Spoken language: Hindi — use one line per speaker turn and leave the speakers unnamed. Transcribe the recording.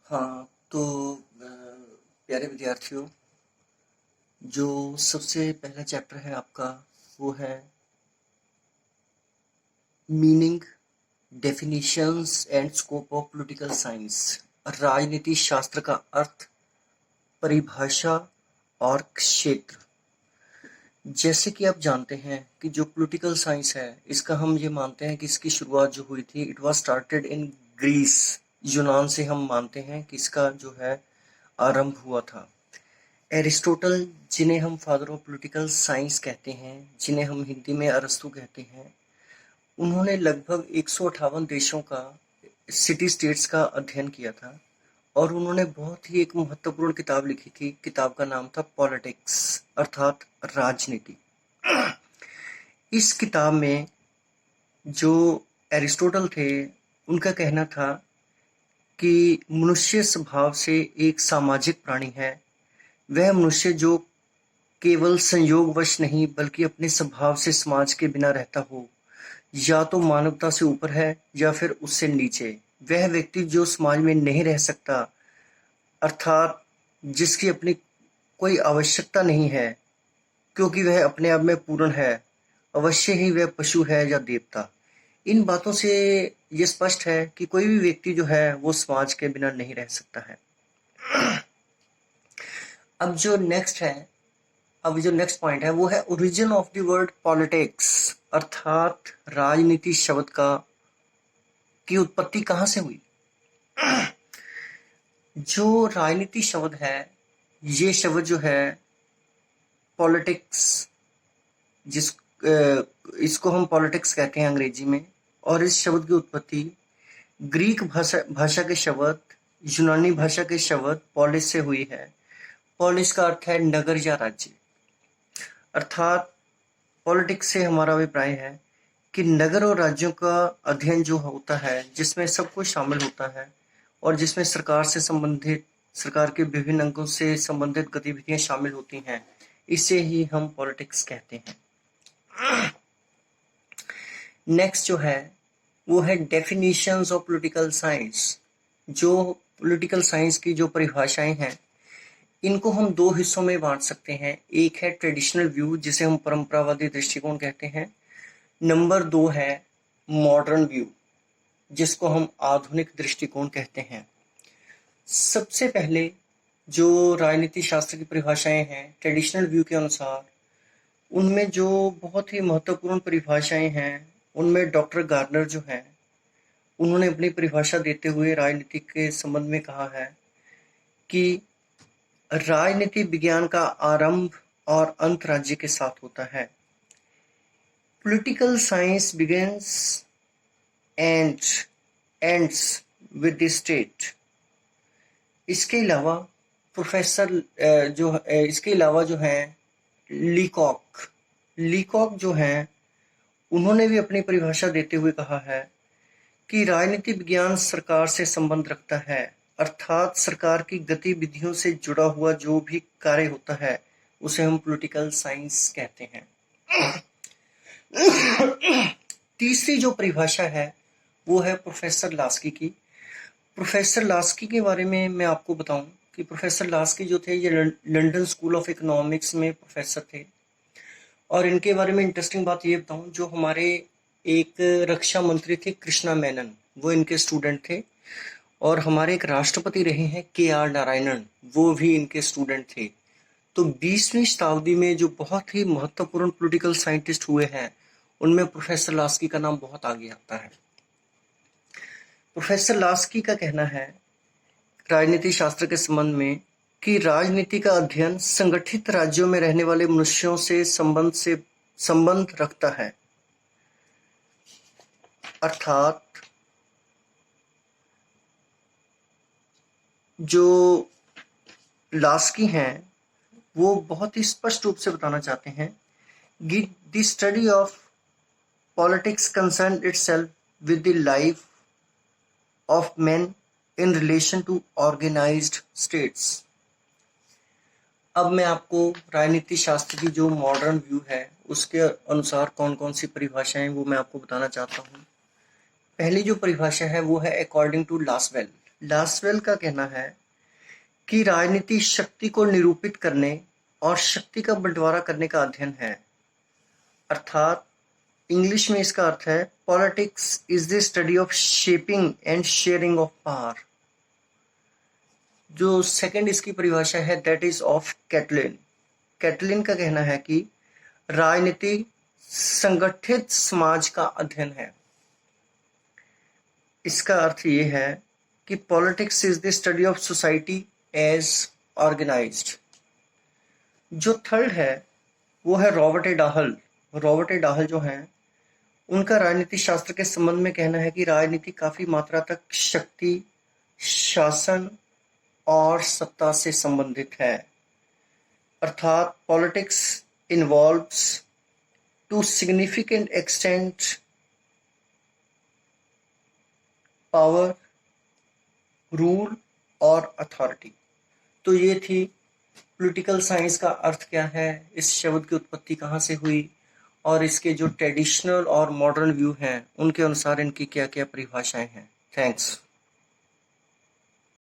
हाँ, तो प्यारे विद्यार्थियों, जो सबसे पहला चैप्टर है आपका वो है meaning, definitions and scope of political science. राजनीति शास्त्र का अर्थ, परिभाषा और क्षेत्र। जैसे कि आप जानते हैं कि जो पॉलिटिकल साइंस है, इसका हम ये मानते हैं कि इसकी शुरुआत जो हुई थी, it was started in Greece. यूनान से हम मानते हैं कि इसका जो है आरंभ हुआ था। एरिस्टोटल, जिन्हें हम फादर ऑफ पॉलिटिकल साइंस कहते हैं, जिन्हें हम हिंदी में अरस्तू कहते हैं, उन्होंने लगभग 158 देशों का सिटी स्टेट्स का अध्ययन किया था और उन्होंने बहुत ही एक महत्वपूर्ण किताब लिखी थी। किताब का नाम था पॉलिटिक्स, अर्थात राजनीति। इस किताब में जो एरिस्टोटल थे, उनका कहना था कि मनुष्य स्वभाव से एक सामाजिक प्राणी है। वह मनुष्य जो केवल संयोगवश नहीं बल्कि अपने स्वभाव से समाज के बिना रहता हो, या तो मानवता से ऊपर है या फिर उससे नीचे। वह व्यक्ति जो समाज में नहीं रह सकता, अर्थात जिसकी अपनी कोई आवश्यकता नहीं है, क्योंकि वह अपने आप में पूर्ण है, अवश्य ही वह पशु है या देवता। इन बातों से ये स्पष्ट है कि कोई भी व्यक्ति जो है वो समाज के बिना नहीं रह सकता है। अब जो नेक्स्ट है, अब जो नेक्स्ट पॉइंट है वो है origin of the word politics, अर्थात राजनीति शब्द का की उत्पत्ति कहाँ से हुई। जो राजनीति शब्द है, ये शब्द जो है पॉलिटिक्स, जिस इसको हम पॉलिटिक्स कहते हैं अंग्रेजी में, और इस शब्द की उत्पत्ति ग्रीक भाषा के शब्द, यूनानी भाषा के शब्द पॉलिस से हुई है। पॉलिस का अर्थ है नगर या राज्य। अर्थात पॉलिटिक्स से हमारा अभिप्राय है कि नगर और राज्यों का अध्ययन जो होता है, जिसमें सब कुछ शामिल होता है और जिसमें सरकार से संबंधित, सरकार के विभिन्न अंगों से संबंधित गतिविधियां शामिल होती हैं, इसे ही हम पॉलिटिक्स कहते हैं। नेक्स्ट जो है वो है डेफिनेशंस ऑफ पॉलिटिकल साइंस। जो पॉलिटिकल साइंस की जो परिभाषाएं हैं, इनको हम दो हिस्सों में बांट सकते हैं। एक है ट्रेडिशनल व्यू, जिसे हम परंपरावादी दृष्टिकोण कहते हैं। नंबर 2 है मॉडर्न व्यू, जिसको हम आधुनिक दृष्टिकोण कहते हैं। सबसे पहले जो राजनीति शास्त्र की परिभाषाएं हैं ट्रेडिशनल व्यू के अनुसार, उनमें जो बहुत ही महत्वपूर्ण परिभाषाएं हैं, उनमें डॉक्टर गार्नर जो हैं, उन्होंने अपनी परिभाषा देते हुए राजनीति के संबंध में कहा है कि राजनीति विज्ञान का आरंभ और अंत राज्य के साथ होता है। Political science begins and ends with the state. इसके अलावा इसके अलावा जो है लीकॉक जो हैं, उन्होंने भी अपनी परिभाषा देते हुए कहा है कि राजनीति विज्ञान सरकार से संबंध रखता है, अर्थात सरकार की गतिविधियों से जुड़ा हुआ जो भी कार्य होता है उसे हम पॉलिटिकल साइंस कहते हैं। तीसरी जो परिभाषा है वो है प्रोफेसर लास्की की। प्रोफेसर लास्की के बारे में मैं आपको बताऊं कि प्रोफेसर लास्की जो थे, ये लंदन स्कूल ऑफ इकोनॉमिक्स में प्रोफेसर थे। और इनके बारे में इंटरेस्टिंग बात ये बताऊं, जो हमारे एक रक्षा मंत्री थे कृष्णा मेनन, वो इनके स्टूडेंट थे। और हमारे एक राष्ट्रपति रहे हैं KR नारायणन, वो भी इनके स्टूडेंट थे। तो 20वीं शताब्दी में जो बहुत ही महत्वपूर्ण पॉलिटिकल साइंटिस्ट हुए हैं, उनमें प्रोफेसर लास्की का नाम बहुत आगे आता है। प्रोफेसर लास्की का कहना है राजनीति शास्त्र के संबंध में कि राजनीति का अध्ययन संगठित राज्यों में रहने वाले मनुष्यों से संबंध रखता है। अर्थात जो लास्की हैं, वो बहुत ही स्पष्ट रूप से बताना चाहते हैं कि the study of politics concern itself with the life of man in relation to organised states. अब मैं आपको राजनीति शास्त्र की जो मॉडर्न व्यू है उसके अनुसार कौन कौन सी परिभाषाएं वो मैं आपको बताना चाहता हूँ। पहली जो परिभाषा है वो है अकॉर्डिंग टू लासवेल। लासवेल का कहना है कि राजनीति शक्ति को निरूपित करने और शक्ति का बंटवारा करने का अध्ययन है। अर्थात इंग्लिश में इसका अर्थ है politics is the study of shaping and sharing of power. जो सेकंड इसकी परिभाषा है that is of Catlin. Catlin का कहना है कि राजनीति संगठित समाज का अध्ययन है। इसका अर्थ ये है कि politics is the study of society as organised. जो थर्ड है वो है Robert A Dahl. Robert A Dahl जो हैं उनका राजनीति शास्त्र के संबंध में कहना है कि राजनीति काफी मात्रा तक शक्ति, शासन और सत्ता से संबंधित है। अर्थात politics involves to significant extent power, rule और अथॉरिटी। तो ये थी पॉलिटिकल साइंस का अर्थ क्या है, इस शब्द की उत्पत्ति कहाँ से हुई और इसके जो ट्रेडिशनल और मॉडर्न व्यू हैं उनके अनुसार इनकी क्या क्या परिभाषाएं हैं। थैंक्स।